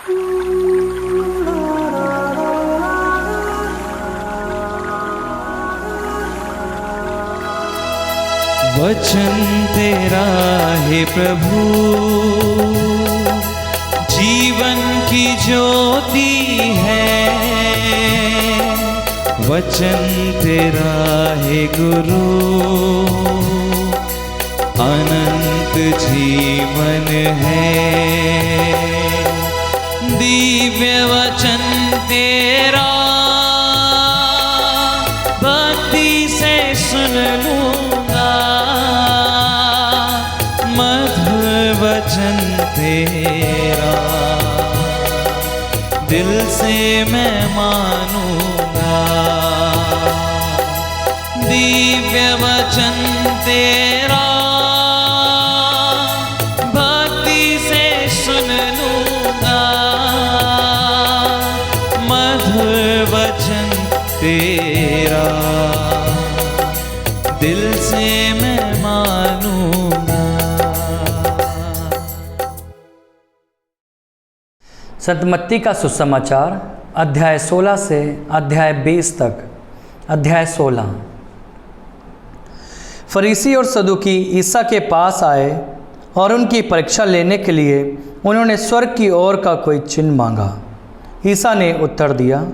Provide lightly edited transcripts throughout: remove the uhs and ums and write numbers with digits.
वचन तेरा है प्रभु, जीवन की ज्योति है। वचन तेरा है गुरु, अनंत जीवन है। दिव्य वचन तेरा भक्ति से सुन लूंगा, मधुर वचन तेरा दिल से मैं मानूंगा। दिव्य वचन तेरा भक्ति से सुन लूंगा, मधुर वचन तेरा दिल से मैं मानूंगा। संत मत्ती का सुसमाचार अध्याय 16 से अध्याय 20 तक। अध्याय 16। फरीसी और सदूकी ईसा के पास आए और उनकी परीक्षा लेने के लिए उन्होंने स्वर्ग की ओर का कोई चिन्ह मांगा। ईसा ने उत्तर दिया,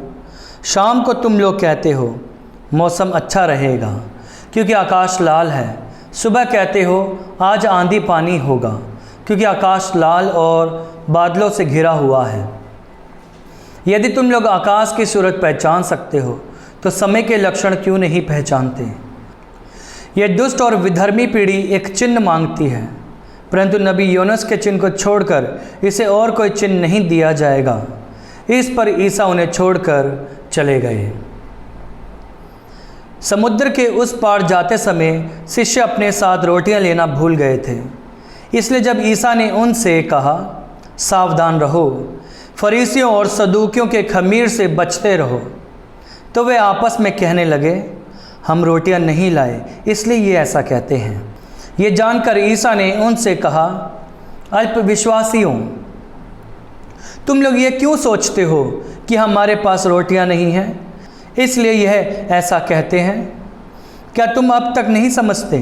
शाम को तुम लोग कहते हो मौसम अच्छा रहेगा क्योंकि आकाश लाल है। सुबह कहते हो आज आंधी पानी होगा क्योंकि आकाश लाल और बादलों से घिरा हुआ है। यदि तुम लोग आकाश की सूरत पहचान सकते हो तो समय के लक्षण क्यों नहीं पहचानते। यह दुष्ट और विधर्मी पीढ़ी एक चिन्ह मांगती है, परंतु नबी योनस के चिन्ह को छोड़कर इसे और कोई चिन्ह नहीं दिया जाएगा। इस पर ईसा उन्हें छोड़कर चले गए। समुद्र के उस पार जाते समय शिष्य अपने साथ रोटियां लेना भूल गए थे, इसलिए जब ईसा ने उनसे कहा सावधान रहो, फरीसियों और सदूकियों के खमीर से बचते रहो, तो वे आपस में कहने लगे हम रोटियां नहीं लाए इसलिए ये ऐसा कहते हैं। ये जानकर ईसा ने उनसे कहा अल्पविश्वासियों, तुम लोग ये क्यों सोचते हो कि हमारे पास रोटियां नहीं हैं, इसलिए यह ऐसा कहते हैं। क्या तुम अब तक नहीं समझते?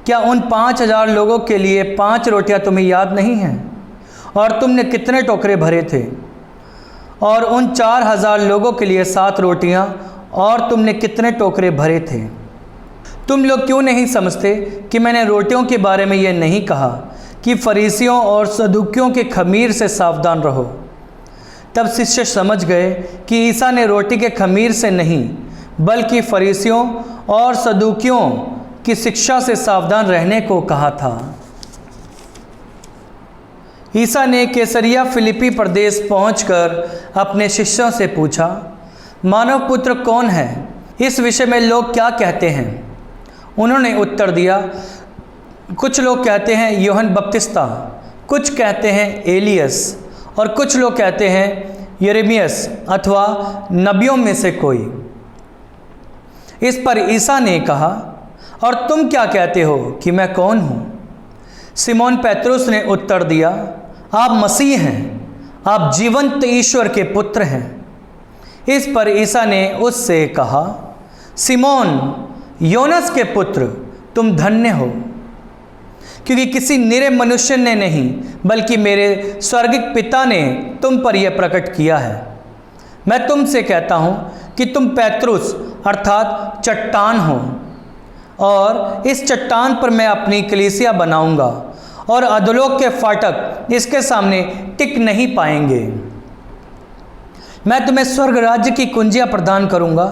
क्या उन 5000 लोगों के लिए 5 रोटियां तुम्हें याद नहीं हैं? और तुमने कितने टोकरे भरे थे? और उन 4000 लोगों के लिए 7 रोटियां और तुमने कितने टोकरे भरे थे? तुम लोग क्यों नहीं समझते कि मैंने रोटियों के बारे में यह नहीं कहा कि फरीसियों और सदूकियों के खमीर से सावधान रहो। तब शिष्य समझ गए कि ईसा ने रोटी के खमीर से नहीं बल्कि फरीसियों और सदूकियों की शिक्षा से सावधान रहने को कहा था। ईसा ने कैसरिया फिलिप्पी प्रदेश पहुंचकर अपने शिष्यों से पूछा, मानव पुत्र कौन है? इस विषय में लोग क्या कहते हैं? उन्होंने उत्तर दिया, कुछ लोग कहते हैं यूहन्ना बपतिस्ता, कुछ कहते हैं एलियस और कुछ लोग कहते हैं यिर्मयाह अथवा नबियों में से कोई। इस पर ईसा ने कहा, और तुम क्या कहते हो कि मैं कौन हूँ? सिमोन पेत्रुस ने उत्तर दिया, आप मसीह हैं, आप जीवंत ईश्वर के पुत्र हैं। इस पर ईसा ने उससे कहा, सिमोन योनस के पुत्र, तुम धन्य हो, क्योंकि किसी निरे मनुष्य ने नहीं बल्कि मेरे स्वर्गिक पिता ने तुम पर यह प्रकट किया है। मैं तुमसे कहता हूँ कि तुम पेत्रुस अर्थात चट्टान हो, और इस चट्टान पर मैं अपनी कलीसिया बनाऊंगा और अधोलोक के फाटक इसके सामने टिक नहीं पाएंगे। मैं तुम्हें स्वर्ग राज्य की कुंजियां प्रदान करूंगा।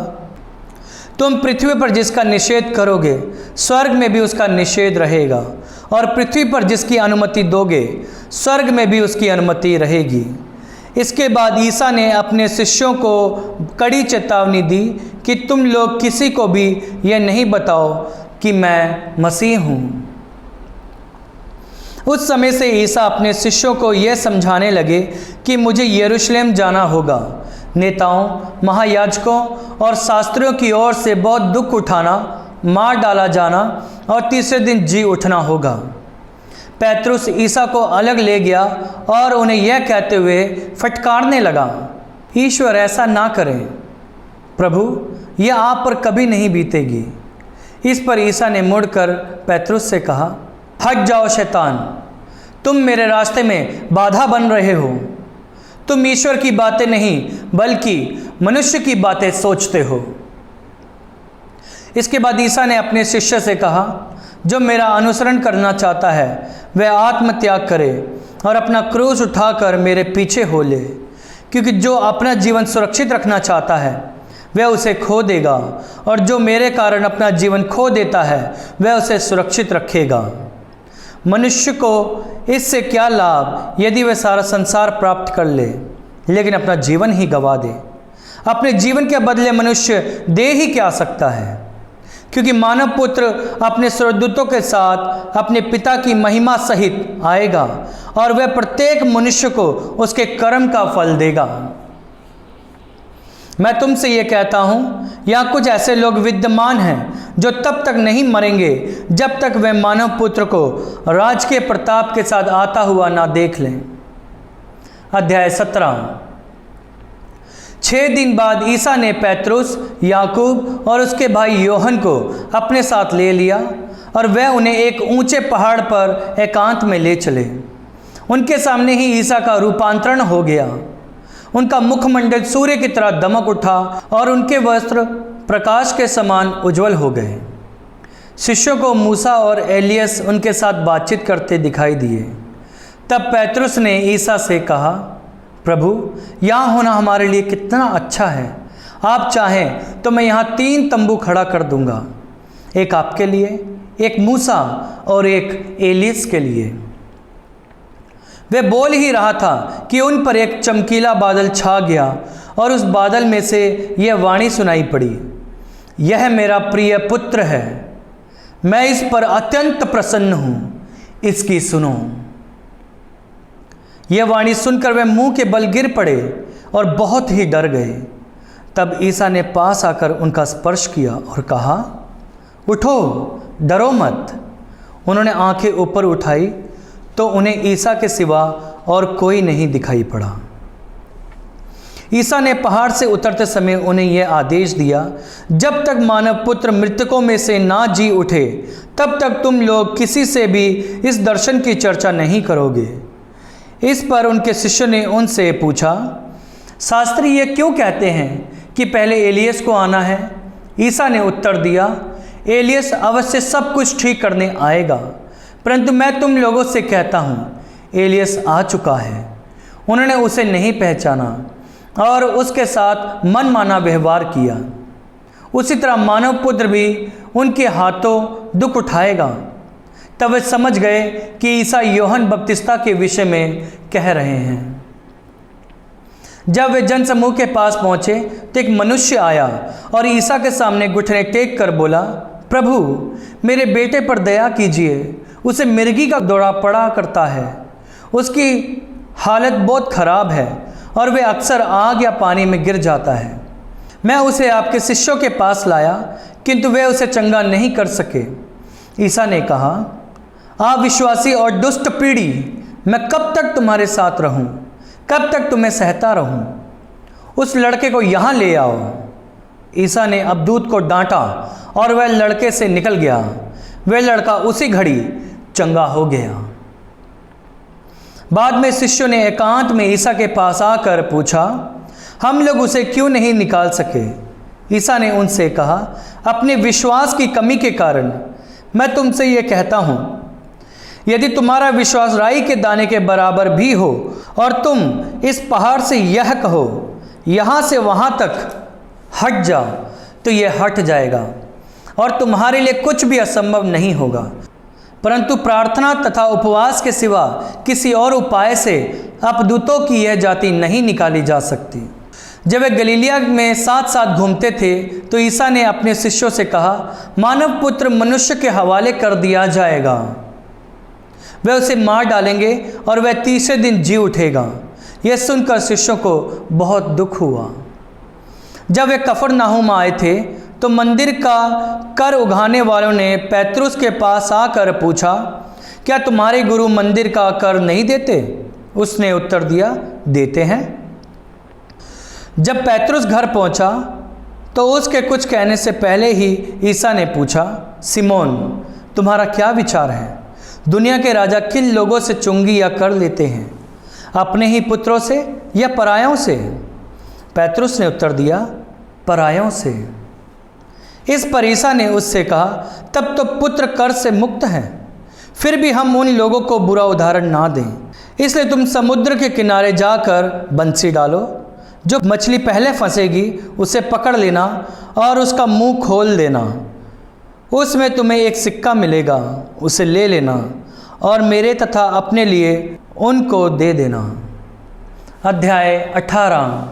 तुम पृथ्वी पर जिसका निषेध करोगे स्वर्ग में भी उसका निषेध रहेगा, और पृथ्वी पर जिसकी अनुमति दोगे स्वर्ग में भी उसकी अनुमति रहेगी। इसके बाद ईसा ने अपने शिष्यों को कड़ी चेतावनी दी कि तुम लोग किसी को भी यह नहीं बताओ कि मैं मसीह हूँ। उस समय से ईसा अपने शिष्यों को यह समझाने लगे कि मुझे यरूशलेम जाना होगा, नेताओं, महायाजकों और शास्त्रियों की ओर से बहुत दुख उठाना, मार डाला जाना और तीसरे दिन जी उठना होगा। पैतरुस ईसा को अलग ले गया और उन्हें यह कहते हुए फटकारने लगा, ईश्वर ऐसा ना करें प्रभु, यह आप पर कभी नहीं बीतेगी। इस पर ईसा ने मुड़कर पैतरुस से कहा, हट जाओ शैतान, तुम मेरे रास्ते में बाधा बन रहे हो। तुम ईश्वर की बातें नहीं बल्कि मनुष्य की बातें सोचते हो। इसके बाद ईसा ने अपने शिष्य से कहा, जो मेरा अनुसरण करना चाहता है वह आत्मत्याग करे और अपना क्रूस उठाकर मेरे पीछे हो ले, क्योंकि जो अपना जीवन सुरक्षित रखना चाहता है वह उसे खो देगा, और जो मेरे कारण अपना जीवन खो देता है वह उसे सुरक्षित रखेगा। मनुष्य को इससे क्या लाभ यदि वह सारा संसार प्राप्त कर ले लेकिन अपना जीवन ही गंवा दे। अपने जीवन के बदले मनुष्य दे ही क्या सकता है, क्योंकि मानव पुत्र अपने स्वर्गदूतों के साथ अपने पिता की महिमा सहित आएगा और वह प्रत्येक मनुष्य को उसके कर्म का फल देगा। मैं तुमसे ये कहता हूँ, यहाँ कुछ ऐसे लोग विद्यमान हैं जो तब तक नहीं मरेंगे जब तक वे मानव पुत्र को राज के प्रताप के साथ आता हुआ ना देख लें। अध्याय 17। 6 दिन बाद ईसा ने पैतरुस, याकूब और उसके भाई योहन को अपने साथ ले लिया और वह उन्हें एक ऊंचे पहाड़ पर एकांत में ले चले। उनके सामने ही ईसा का रूपांतरण हो गया। उनका मुखमंडल सूर्य की तरह दमक उठा और उनके वस्त्र प्रकाश के समान उज्जवल हो गए। शिष्यों को मूसा और एलियस उनके साथ बातचीत करते दिखाई दिए। तब पैतरुस ने ईसा से कहा, प्रभु, यहाँ होना हमारे लिए कितना अच्छा है। आप चाहें तो मैं यहाँ 3 तंबू खड़ा कर दूंगा, एक आपके लिए, एक मूसा और एक एलियस के लिए। वह बोल ही रहा था कि उन पर एक चमकीला बादल छा गया और उस बादल में से यह वाणी सुनाई पड़ी, यह मेरा प्रिय पुत्र है, मैं इस पर अत्यंत प्रसन्न हूँ, इसकी सुनो। यह वाणी सुनकर वे मुंह के बल गिर पड़े और बहुत ही डर गए। तब ईसा ने पास आकर उनका स्पर्श किया और कहा, उठो, डरो मत। उन्होंने आंखें ऊपर उठाई तो उन्हें ईसा के सिवा और कोई नहीं दिखाई पड़ा। ईसा ने पहाड़ से उतरते समय उन्हें यह आदेश दिया, जब तक मानव पुत्र मृतकों में से ना जी उठे तब तक तुम लोग किसी से भी इस दर्शन की चर्चा नहीं करोगे। इस पर उनके शिष्य ने उनसे पूछा, शास्त्री ये क्यों कहते हैं कि पहले एलियस को आना है? ईसा ने उत्तर दिया, एलियस अवश्य सब कुछ ठीक करने आएगा, परंतु मैं तुम लोगों से कहता हूँ, एलियस आ चुका है। उन्होंने उसे नहीं पहचाना और उसके साथ मनमाना व्यवहार किया। उसी तरह मानव पुत्र भी उनके हाथों दुख उठाएगा। तब वे समझ गए कि ईसा यूहन्ना बपतिस्मा के विषय में कह रहे हैं। जब वे जनसमूह के पास पहुंचे तो एक मनुष्य आया और ईसा के सामने घुटने टेक कर बोला, प्रभु, मेरे बेटे पर दया कीजिए, उसे मिर्गी का दौरा पड़ा करता है, उसकी हालत बहुत खराब है और वे अक्सर आग या पानी में गिर जाता है। मैं उसे आपके शिष्यों के पास लाया किंतु वे उसे चंगा नहीं कर सके। ईसा ने कहा, अविश्वासी और दुष्ट पीढ़ी, मैं कब तक तुम्हारे साथ रहूं? कब तक तुम्हें सहता रहूं? उस लड़के को यहाँ ले आओ। ईसा ने अबदूत को डांटा और वह लड़के से निकल गया। वह लड़का उसी घड़ी चंगा हो गया। बाद में शिष्यों ने एकांत में ईसा के पास आकर पूछा, हम लोग उसे क्यों नहीं निकाल सके? ईसा ने उनसे कहा, अपने विश्वास की कमी के कारण मैं तुमसे ये कहता हूँ, यदि तुम्हारा विश्वास राई के दाने के बराबर भी हो और तुम इस पहाड़ से यह कहो, यहाँ से वहाँ तक हट जा, तो यह हट जाएगा और तुम्हारे लिए कुछ भी असंभव नहीं होगा। परंतु प्रार्थना तथा उपवास के सिवा किसी और उपाय से अपदूतों की यह जाति नहीं निकाली जा सकती। जब वे गलीलिया में साथ साथ घूमते थे तो ईसा ने अपने शिष्यों से कहा, मानव पुत्र मनुष्य के हवाले कर दिया जाएगा, वे उसे मार डालेंगे और वह 3 दिन जी उठेगा। यह सुनकर शिष्यों को बहुत दुख हुआ। जब वे कफरनाहूम आए थे तो मंदिर का कर उगाने वालों ने पैतरुस के पास आकर पूछा, क्या तुम्हारे गुरु मंदिर का कर नहीं देते? उसने उत्तर दिया, देते हैं। जब पैतरुस घर पहुंचा तो उसके कुछ कहने से पहले ही ईसा ने पूछा, सिमोन, तुम्हारा क्या विचार है? दुनिया के राजा किन लोगों से चुंगी या कर लेते हैं, अपने ही पुत्रों से या परायों से? पैतरुस ने उत्तर दिया, परायों से। इस पर ईसा ने उससे कहा, तब तो पुत्र कर से मुक्त हैं। फिर भी हम उन लोगों को बुरा उदाहरण ना दें। इसलिए तुम समुद्र के किनारे जाकर बंसी डालो। जो मछली पहले फंसेगी उसे पकड़ लेना और उसका मुंह खोल देना। उसमें तुम्हें एक सिक्का मिलेगा, उसे ले लेना और मेरे तथा अपने लिए उनको दे देना। अध्याय 18।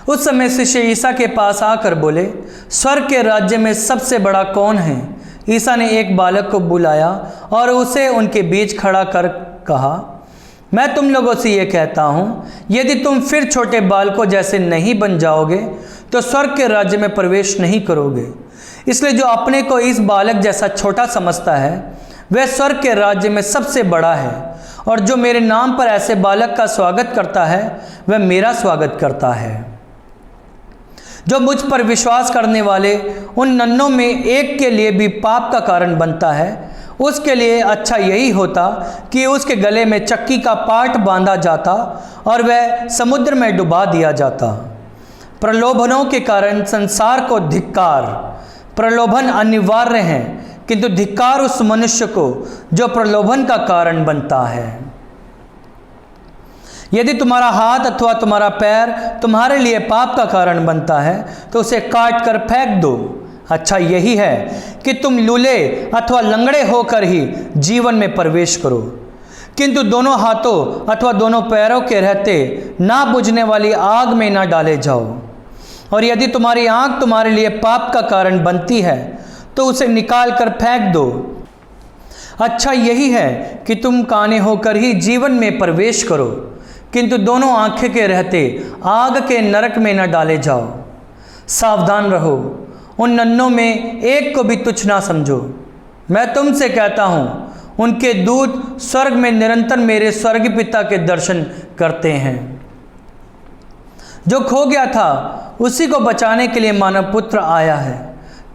उस समय शिष्य ईसा के पास आकर बोले, स्वर्ग के राज्य में सबसे बड़ा कौन है? ईसा ने एक बालक को बुलाया और उसे उनके बीच खड़ा कर कहा, मैं तुम लोगों से ये कहता हूँ, यदि तुम फिर छोटे बालकों जैसे नहीं बन जाओगे तो स्वर्ग के राज्य में प्रवेश नहीं करोगे। इसलिए जो अपने को इस बालक जैसा छोटा समझता है वह स्वर्ग के राज्य में सबसे बड़ा है, और जो मेरे नाम पर ऐसे बालक का स्वागत करता है वह मेरा स्वागत करता है। जो मुझ पर विश्वास करने वाले उन नन्हों में एक के लिए भी पाप का कारण बनता है, उसके लिए अच्छा यही होता कि उसके गले में चक्की का पाट बांधा जाता और वह समुद्र में डुबा दिया जाता। प्रलोभनों के कारण संसार को धिक्कार। प्रलोभन अनिवार्य हैं, किंतु धिक्कार उस मनुष्य को जो प्रलोभन का कारण बनता है। यदि तुम्हारा हाथ अथवा तुम्हारा पैर तुम्हारे लिए पाप का कारण बनता है तो उसे काट कर फेंक दो। अच्छा यही है कि तुम लूले अथवा लंगड़े होकर ही जीवन में प्रवेश करो, किंतु दोनों हाथों अथवा दोनों पैरों के रहते ना बुझने वाली आग में ना डाले जाओ। और यदि तुम्हारी आंख तुम्हारे लिए पाप का कारण बनती है तो उसे निकाल कर फेंक दो। अच्छा यही है कि तुम काने होकर ही जीवन में प्रवेश करो, किंतु दोनों आंखें के रहते आग के नरक में न डाले जाओ। सावधान रहो, उन नन्हों में एक को भी तुच्छ ना समझो। मैं तुमसे कहता हूँ, उनके दूत स्वर्ग में निरंतर मेरे स्वर्गीय पिता के दर्शन करते हैं। जो खो गया था उसी को बचाने के लिए मानव पुत्र आया है।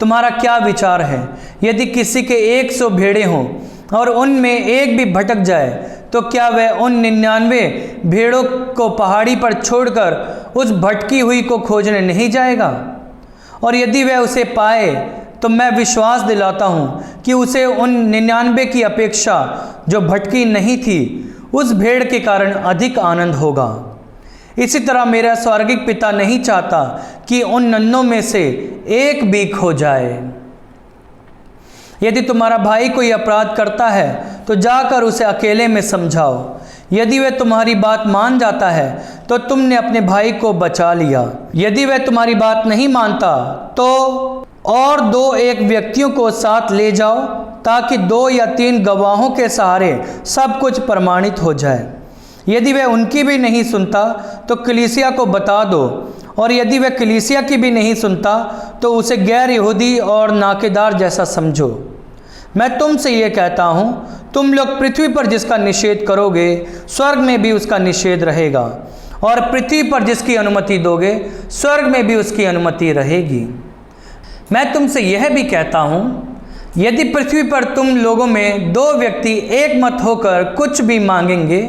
तुम्हारा क्या विचार है? यदि किसी के 100 भेड़ें हों और उनमें एक भी भटक जाए तो क्या वह उन 99 भेड़ों को पहाड़ी पर छोड़कर उस भटकी हुई को खोजने नहीं जाएगा? और यदि वह उसे पाए तो मैं विश्वास दिलाता हूँ कि उसे उन 99 की अपेक्षा जो भटकी नहीं थी उस भेड़ के कारण अधिक आनंद होगा। इसी तरह मेरा स्वर्गिक पिता नहीं चाहता कि उन नन्हों में से एक भी खो जाए। यदि तुम्हारा भाई कोई अपराध करता है तो जाकर उसे अकेले में समझाओ। यदि वह तुम्हारी बात मान जाता है तो तुमने अपने भाई को बचा लिया। यदि वह तुम्हारी बात नहीं मानता तो और 2-1 व्यक्तियों को साथ ले जाओ, ताकि 2 या 3 गवाहों के सहारे सब कुछ प्रमाणित हो जाए। यदि वह उनकी भी नहीं सुनता तो कलीसिया को बता दो, और यदि वह कलीसिया की भी नहीं सुनता तो उसे गैर यहूदी और नाकेदार जैसा समझो। मैं तुमसे ये कहता हूँ, तुम लोग पृथ्वी पर जिसका निषेध करोगे स्वर्ग में भी उसका निषेध रहेगा, और पृथ्वी पर जिसकी अनुमति दोगे स्वर्ग में भी उसकी अनुमति रहेगी। मैं तुमसे यह भी कहता हूँ, यदि पृथ्वी पर तुम लोगों में 2 व्यक्ति एक मत होकर कुछ भी मांगेंगे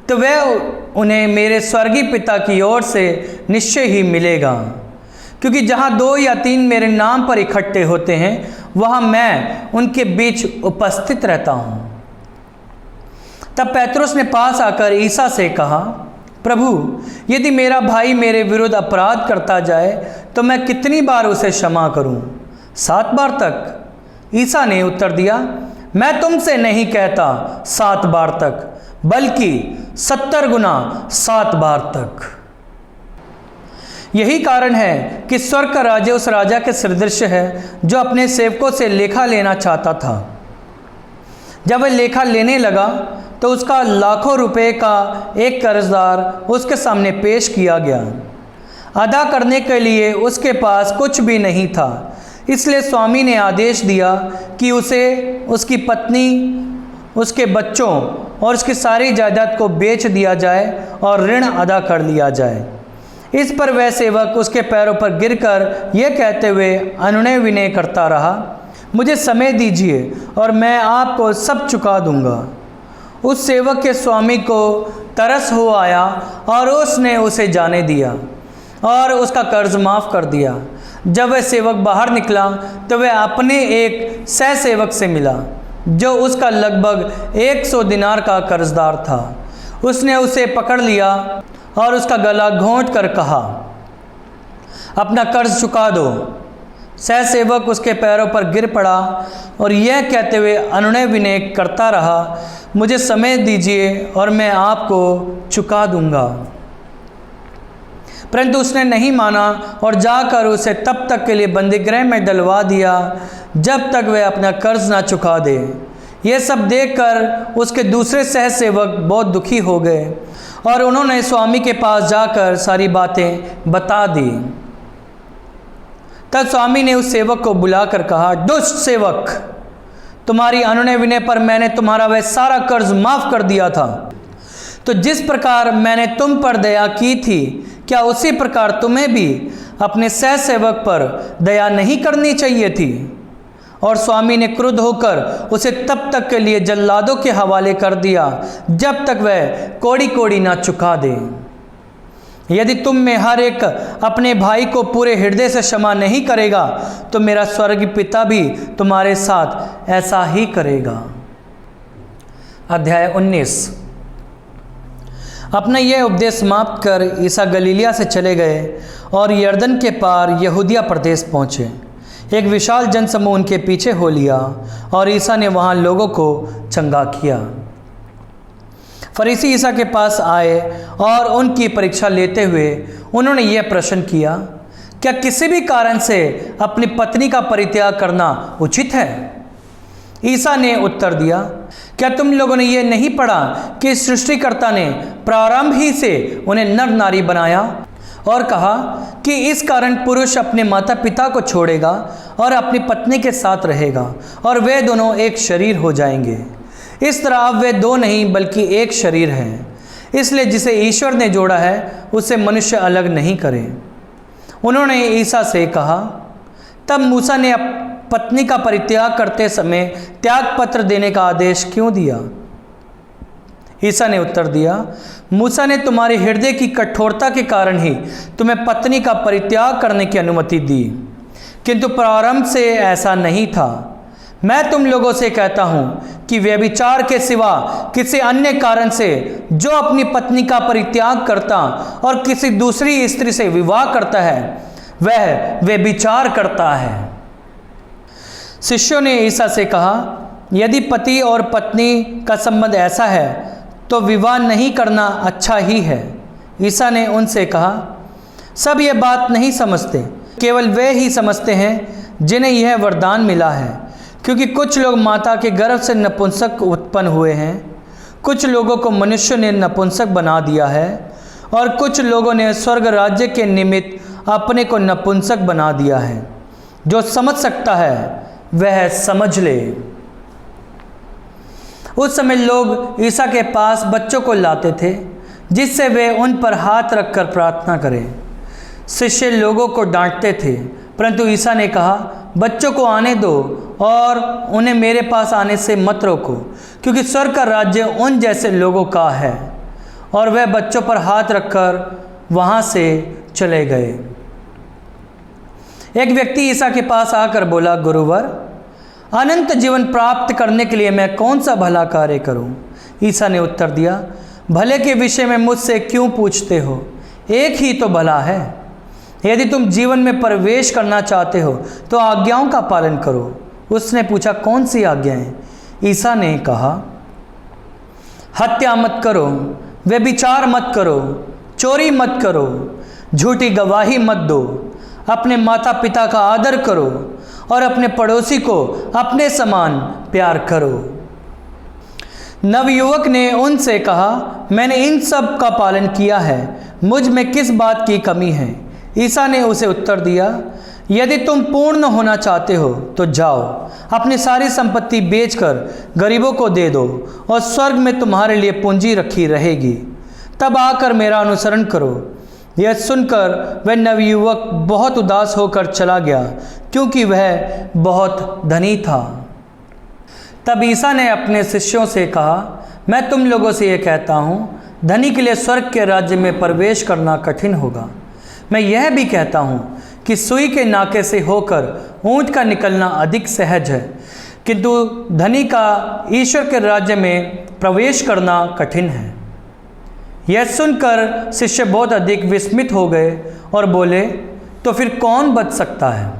तो वह उन्हें मेरे स्वर्गीय पिता की ओर से निश्चय ही मिलेगा। क्योंकि जहाँ 2 या 3 मेरे नाम पर इकट्ठे होते हैं वहाँ मैं उनके बीच उपस्थित रहता हूँ। तब पैतरुस ने पास आकर ईसा से कहा, प्रभु, यदि मेरा भाई मेरे विरुद्ध अपराध करता जाए तो मैं कितनी बार उसे क्षमा करूं? 7 बार तक? ईसा ने उत्तर दिया, मैं तुमसे नहीं कहता 7 बार तक, बल्कि 70 गुना 7 बार तक। यही कारण है कि स्वर्ग का राज्य उस राजा के सदृश है जो अपने सेवकों से लेखा लेना चाहता था। जब वह लेखा लेने लगा तो उसका लाखों रुपए का एक कर्जदार उसके सामने पेश किया गया। अदा करने के लिए उसके पास कुछ भी नहीं था, इसलिए स्वामी ने आदेश दिया कि उसे, उसकी पत्नी, उसके बच्चों और उसकी सारी जायदाद को बेच दिया जाए और ऋण अदा कर लिया जाए। इस पर वह सेवक उसके पैरों पर गिरकर यह कहते हुए अनुनय विनय करता रहा, मुझे समय दीजिए और मैं आपको सब चुका दूंगा। उस सेवक के स्वामी को तरस हो आया और उसने उसे जाने दिया और उसका कर्ज माफ़ कर दिया। जब वह सेवक बाहर निकला तो वह अपने एक सहसेवक से मिला जो उसका लगभग 100 दिनार का कर्जदार था। उसने उसे पकड़ लिया और उसका गला घोंट कर कहा, अपना कर्ज चुका दो। सहसेवक उसके पैरों पर गिर पड़ा और यह कहते हुए अनुनय विनय करता रहा, मुझे समय दीजिए और मैं आपको चुका दूंगा। परंतु उसने नहीं माना और जाकर उसे तब तक के लिए बंदीगृह में डलवा दिया जब तक वह अपना कर्ज ना चुका दे। यह सब देखकर उसके दूसरे सहसेवक बहुत दुखी हो गए और उन्होंने स्वामी के पास जाकर सारी बातें बता दी। तब स्वामी ने उस सेवक को बुलाकर कहा, दुष्ट सेवक, तुम्हारी अनुनय विनय पर मैंने तुम्हारा वह सारा कर्ज माफ कर दिया था। तो जिस प्रकार मैंने तुम पर दया की थी, क्या उसी प्रकार तुम्हें भी अपने सहसेवक पर दया नहीं करनी चाहिए थी? और स्वामी ने क्रुद्ध होकर उसे तब तक के लिए जल्लादों के हवाले कर दिया जब तक वह कोड़ी कोड़ी ना चुका दे। यदि तुम में हर एक अपने भाई को पूरे हृदय से क्षमा नहीं करेगा तो मेरा स्वर्गीय पिता भी तुम्हारे साथ ऐसा ही करेगा। अध्याय 19। अपना यह उपदेश समाप्त कर ईसा गलीलिया से चले गए और यरदन के पार यहूदिया प्रदेश पहुँचे। एक विशाल जनसमूह उनके पीछे हो लिया और ईसा ने वहाँ लोगों को चंगा किया। फरीसी ईसा के पास आए और उनकी परीक्षा लेते हुए उन्होंने यह प्रश्न किया, क्या किसी भी कारण से अपनी पत्नी का परित्याग करना उचित है? ईसा ने उत्तर दिया, क्या तुम लोगों ने यह नहीं पढ़ा कि सृष्टिकर्ता ने प्रारंभ ही से उन्हें नर नारी बनाया और कहा कि इस कारण पुरुष अपने माता पिता को छोड़ेगा और अपनी पत्नी के साथ रहेगा और वे दोनों एक शरीर हो जाएंगे। इस तरह अब वे दो नहीं बल्कि एक शरीर हैं। इसलिए जिसे ईश्वर ने जोड़ा है उसे मनुष्य अलग नहीं करे। उन्होंने ईसा से कहा, तब मूसा ने पत्नी का परित्याग करते समय त्याग पत्र देने का आदेश क्यों दिया? ईसा ने उत्तर दिया, मूसा ने तुम्हारे हृदय की कठोरता के कारण ही तुम्हें पत्नी का परित्याग करने की अनुमति दी, किंतु प्रारंभ से ऐसा नहीं था। मैं तुम लोगों से कहता हूँ कि व्यभिचार के सिवा किसी अन्य कारण से जो अपनी पत्नी का परित्याग करता और किसी दूसरी स्त्री से विवाह करता है वह व्यभिचार करता है। शिष्यों ने ईसा से कहा, यदि पति और पत्नी का संबंध ऐसा है तो विवाह नहीं करना अच्छा ही है। ईसा ने उनसे कहा, सब ये बात नहीं समझते, केवल वे ही समझते हैं जिन्हें यह वरदान मिला है, क्योंकि कुछ लोग माता के गर्भ से नपुंसक उत्पन्न हुए हैं, कुछ लोगों को मनुष्य ने नपुंसक बना दिया है और कुछ लोगों ने स्वर्ग राज्य के निमित्त अपने को नपुंसक बना दिया है। जो समझ सकता है वह समझ ले। उस समय लोग ईसा के पास बच्चों को लाते थे जिससे वे उन पर हाथ रखकर प्रार्थना करें। शिष्य लोगों को डांटते थे, परंतु ईसा ने कहा, बच्चों को आने दो और उन्हें मेरे पास आने से मत रोको, क्योंकि स्वर्ग का राज्य उन जैसे लोगों का है। और वह बच्चों पर हाथ रखकर वहाँ से चले गए। एक व्यक्ति ईसा के पास आकर बोला, गुरुवर, अनंत जीवन प्राप्त करने के लिए मैं कौन सा भला कार्य करूं? ईसा ने उत्तर दिया, भले के विषय में मुझसे क्यों पूछते हो? एक ही तो भला है। यदि तुम जीवन में प्रवेश करना चाहते हो तो आज्ञाओं का पालन करो। उसने पूछा, कौन सी आज्ञाएं? ईसा ने कहा, हत्या मत करो, व्यभिचार मत करो, चोरी मत करो, झूठी गवाही मत दो, अपने माता पिता का आदर करो और अपने पड़ोसी को अपने समान प्यार करो। नवयुवक ने उनसे कहा, मैंने इन सब का पालन किया है, मुझ में किस बात की कमी है? ईसा ने उसे उत्तर दिया, यदि तुम पूर्ण होना चाहते हो तो जाओ, अपनी सारी संपत्ति बेचकर गरीबों को दे दो और स्वर्ग में तुम्हारे लिए पूंजी रखी रहेगी। तब आकर मेरा अनुसरण करो। यह सुनकर वह नवयुवक बहुत उदास होकर चला गया, क्योंकि वह बहुत धनी था। तब ईसा ने अपने शिष्यों से कहा, मैं तुम लोगों से यह कहता हूँ, धनी के लिए स्वर्ग के राज्य में प्रवेश करना कठिन होगा। मैं यह भी कहता हूँ कि सुई के नाके से होकर ऊँट का निकलना अधिक सहज है, किंतु धनी का ईश्वर के राज्य में प्रवेश करना कठिन है। यह सुनकर शिष्य बहुत अधिक विस्मित हो गए और बोले, तो फिर कौन बच सकता है?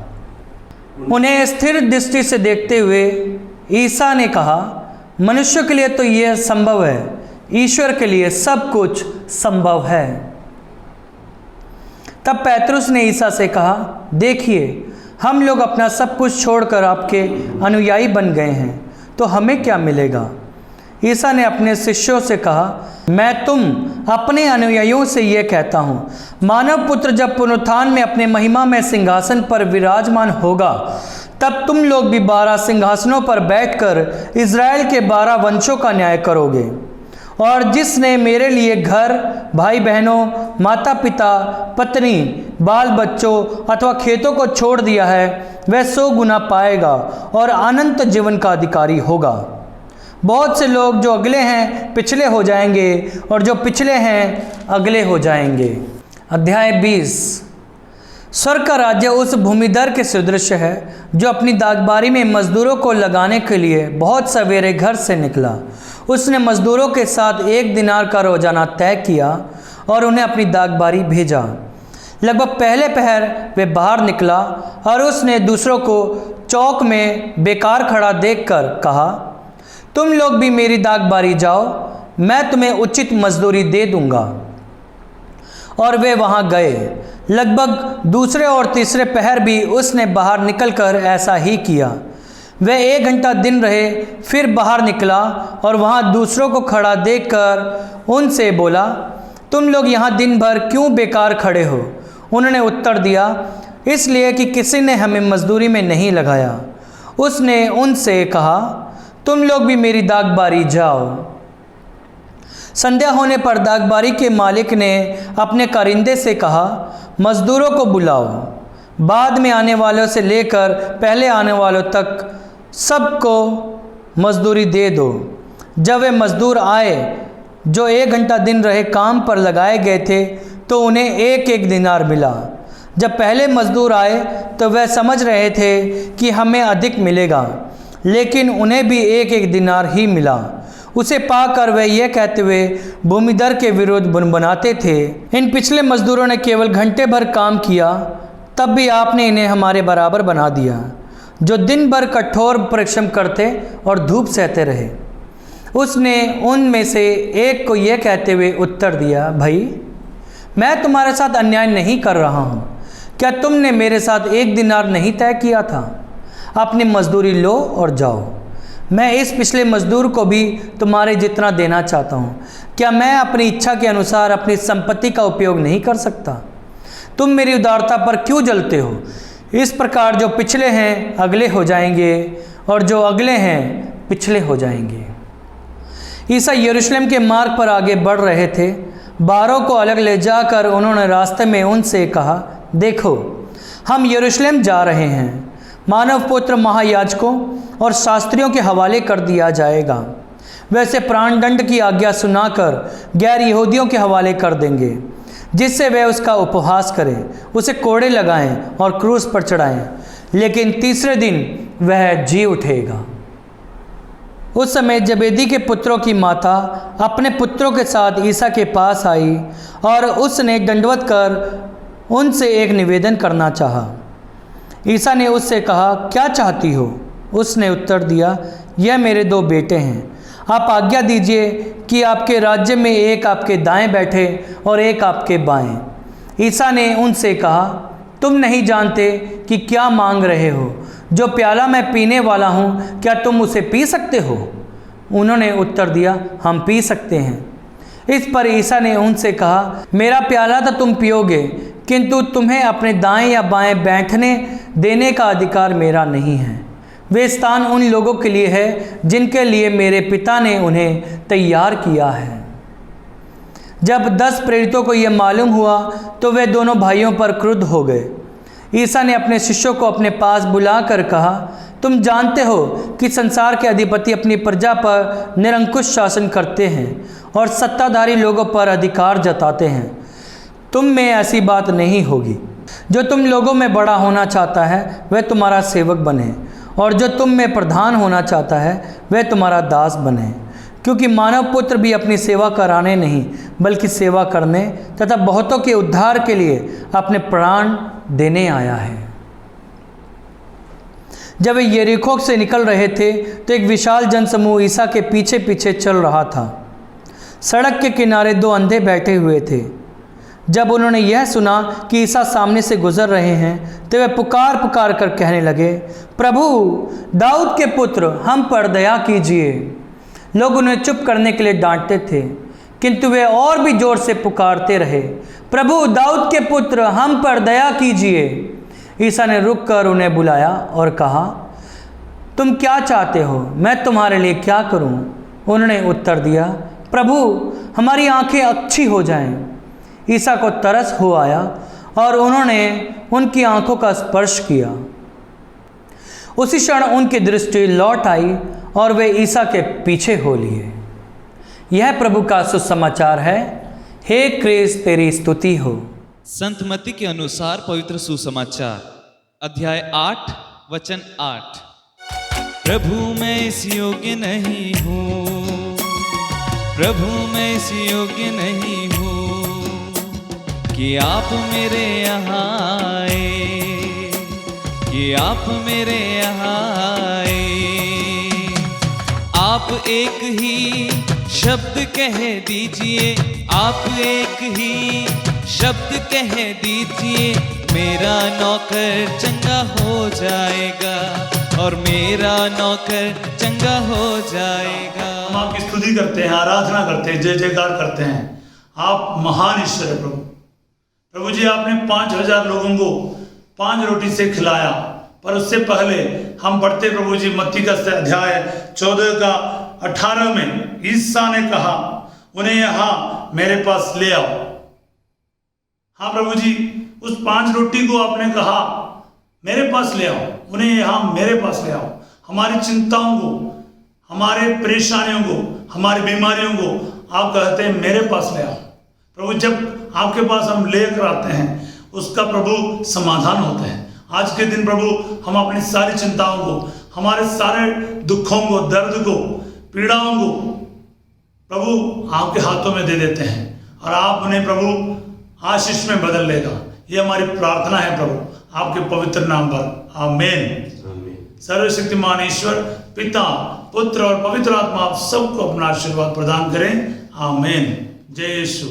उन्हें स्थिर दृष्टि से देखते हुए ईसा ने कहा, मनुष्य के लिए तो यह संभव है, ईश्वर के लिए सब कुछ संभव है। तब पैतरुस ने ईसा से कहा, देखिए, हम लोग अपना सब कुछ छोड़कर आपके अनुयायी बन गए हैं, तो हमें क्या मिलेगा? ईसा ने अपने शिष्यों से कहा, मैं तुम अपने अनुयायियों से यह कहता हूँ, मानव पुत्र जब पुनरुत्थान में अपने महिमा में सिंहासन पर विराजमान होगा, तब तुम लोग भी 12 सिंहासनों पर बैठकर इज़राइल के 12 वंशों का न्याय करोगे। और जिसने मेरे लिए घर, भाई बहनों, माता पिता, पत्नी, बाल बच्चों अथवा खेतों को छोड़ दिया है, वह 100 गुना पाएगा और अनंत जीवन का अधिकारी होगा। बहुत से लोग जो अगले हैं पिछले हो जाएंगे, और जो पिछले हैं अगले हो जाएंगे। अध्याय 20। स्वर्ग का राज्य उस भूमिधर के सदृश है जो अपनी दागबारी में मजदूरों को लगाने के लिए बहुत सवेरे घर से निकला। उसने मजदूरों के साथ 1 दिनार का रोजाना तय किया और उन्हें अपनी दागबारी भेजा। लगभग पहले पहर वे बाहर निकला और उसने दूसरों को चौक में बेकार खड़ा देखकर कहा, तुम लोग भी मेरी दागबारी जाओ, मैं तुम्हें उचित मजदूरी दे दूंगा। और वे वहां गए। लगभग दूसरे और तीसरे पहर भी उसने बाहर निकलकर ऐसा ही किया। वह 1 घंटा दिन रहे, फिर बाहर निकला और वहां दूसरों को खड़ा देखकर उनसे बोला, तुम लोग यहाँ दिन भर क्यों बेकार खड़े हो? उन्होंने उत्तर दिया, इसलिए कि किसी ने हमें मजदूरी में नहीं लगाया। उसने उनसे कहा, तुम लोग भी मेरी दागबारी जाओ। संध्या होने पर दागबारी के मालिक ने अपने कारिंदे से कहा, मजदूरों को बुलाओ, बाद में आने वालों से लेकर पहले आने वालों तक सबको मजदूरी दे दो। जब वे मजदूर आए जो 1 घंटा दिन रहे काम पर लगाए गए थे, तो उन्हें 1-1 दिनार मिला। जब पहले मजदूर आए तो वह समझ रहे थे कि हमें अधिक मिलेगा, लेकिन उन्हें भी 1-1 दिनार ही मिला। उसे पाकर वे यह कहते हुए भूमिधर के विरुद्ध बुनबुनाते थे, इन पिछले मजदूरों ने केवल घंटे भर काम किया, तब भी आपने इन्हें हमारे बराबर बना दिया, जो दिन भर कठोर परिश्रम करते और धूप सहते रहे। उसने उनमें से एक को यह कहते हुए उत्तर दिया, भाई, मैं तुम्हारे साथ अन्याय नहीं कर रहा हूँ। क्या तुमने मेरे साथ 1 दिनार नहीं तय किया था? अपनी मजदूरी लो और जाओ। मैं इस पिछले मजदूर को भी तुम्हारे जितना देना चाहता हूँ। क्या मैं अपनी इच्छा के अनुसार अपनी संपत्ति का उपयोग नहीं कर सकता? तुम मेरी उदारता पर क्यों जलते हो? इस प्रकार जो पिछले हैं अगले हो जाएंगे और जो अगले हैं पिछले हो जाएंगे। ईसा यरूशलेम के मार्ग पर आगे बढ़ रहे थे। 12 को अलग ले जाकर उन्होंने रास्ते में उनसे कहा, देखो, हम यरूशलेम जा रहे हैं। मानव पुत्र महायाजकों और शास्त्रियों के हवाले कर दिया जाएगा। वैसे प्राणदंड की आज्ञा सुनाकर गैर यहूदियों के हवाले कर देंगे, जिससे वे उसका उपहास करें, उसे कोड़े लगाएं और क्रूस पर चढ़ाएं, लेकिन तीसरे दिन वह जी उठेगा। उस समय जबेदी के पुत्रों की माता अपने पुत्रों के साथ ईसा के पास आई और उसने दंडवत कर उनसे एक निवेदन करना चाहा। ईसा ने उससे कहा, क्या चाहती हो? उसने उत्तर दिया, यह मेरे 2 बेटे हैं। आप आज्ञा दीजिए कि आपके राज्य में एक आपके दाएं बैठे और एक आपके बाएं। ईसा ने उनसे कहा, तुम नहीं जानते कि क्या मांग रहे हो? जो प्याला मैं पीने वाला हूँ, क्या तुम उसे पी सकते हो? उन्होंने उत्तर दिया, हम पी सकते हैं। इस पर ईसा ने उनसे कहा, मेरा प्याला तो तुम पियोगे, किंतु तुम्हें अपने दाएं या बाएं बैठने देने का अधिकार मेरा नहीं है। वे स्थान उन लोगों के लिए है जिनके लिए मेरे पिता ने उन्हें तैयार किया है। जब 10 प्रेरितों को यह मालूम हुआ तो वे दोनों भाइयों पर क्रुद्ध हो गए। ईसा ने अपने शिष्यों को अपने पास बुलाकर कहा, तुम जानते हो कि संसार के अधिपति अपनी प्रजा पर निरंकुश शासन करते हैं और सत्ताधारी लोगों पर अधिकार जताते हैं। तुम में ऐसी बात नहीं होगी। जो तुम लोगों में बड़ा होना चाहता है वह तुम्हारा सेवक बने, और जो तुम में प्रधान होना चाहता है वह तुम्हारा दास बने। क्योंकि मानव पुत्र भी अपनी सेवा कराने नहीं बल्कि सेवा करने तथा बहुतों के उद्धार के लिए अपने प्राण देने आया है। जब वे यरीहो से निकल रहे थे तो एक विशाल जनसमूह ईसा के पीछे पीछे चल रहा था। सड़क के किनारे 2 अंधे बैठे हुए थे। जब उन्होंने यह सुना कि ईसा सामने से गुजर रहे हैं तो वे पुकार पुकार कर कहने लगे, प्रभु दाऊद के पुत्र हम पर दया कीजिए। लोग उन्हें चुप करने के लिए डांटते थे, किंतु वे और भी जोर से पुकारते रहे, प्रभु दाऊद के पुत्र हम पर दया कीजिए। ईसा ने रुककर उन्हें बुलाया और कहा, तुम क्या चाहते हो, मैं तुम्हारे लिए क्या करूं? उन्होंने उत्तर दिया, प्रभु हमारी आंखें अच्छी हो जाएं। ईसा को तरस हो आया और उन्होंने उनकी आंखों का स्पर्श किया। उसी क्षण उनकी दृष्टि लौट आई और वे ईसा के पीछे हो लिए। यह प्रभु का सुसमाचार है। हे क्रिस्त तेरी स्तुति हो। संत मत्ती के अनुसार पवित्र सुसमाचार अध्याय 8 वचन 8। प्रभु मैं इस योग्य नहीं हूँ, प्रभु मैं इस योग्य नहीं हूँ कि आप मेरे यहाँ आए, कि आप मेरे यहाँ आए। आप एक ही शब्द कह दीजिए, आप एक ही शब्द कह दीजिए, मेरा नौकर चंगा हो जाएगा, और मेरा नौकर चंगा हो जाएगा। हम आपकी स्तुति करते हैं, आराधना करते हैं, जय जयकार करते हैं। आप महान ईश्वर है प्रभु। प्रभु जी आपने 5000 लोगों को 5 रोटी से खिलाया, पर उससे पहले हम पढ़ते प्रभु जी मत्ती का अध्याय 14 का 18 में ईसा ने कहा, उन्हें यहाँ मेरे पास ले आओ। हाँ प्रभु जी, उस 5 रोटी को आपने कहा मेरे पास ले आओ, उन्हें यहाँ मेरे पास ले आओ। हमारी चिंताओं को, हमारे परेशानियों को, हमारी बीमारियों को आप कहते हैं मेरे पास ले आओ। प्रभु जब आपके पास हम लेकर आते हैं उसका प्रभु समाधान होता है। आज के दिन प्रभु हम अपनी सारी चिंताओं को, हमारे सारे दुखों को, दर्द को, पीड़ाओं को प्रभु आपके हाथों में दे देते हैं, और आप उन्हें प्रभु आशीष में बदल लेगा। ये हमारी प्रार्थना है प्रभु आपके पवित्र नाम पर, आमीन। सर्वशक्तिमान ईश्वर पिता, पुत्र और पवित्र आत्मा आप सबको अपना आशीर्वाद प्रदान करें, आमीन। जय यीशु।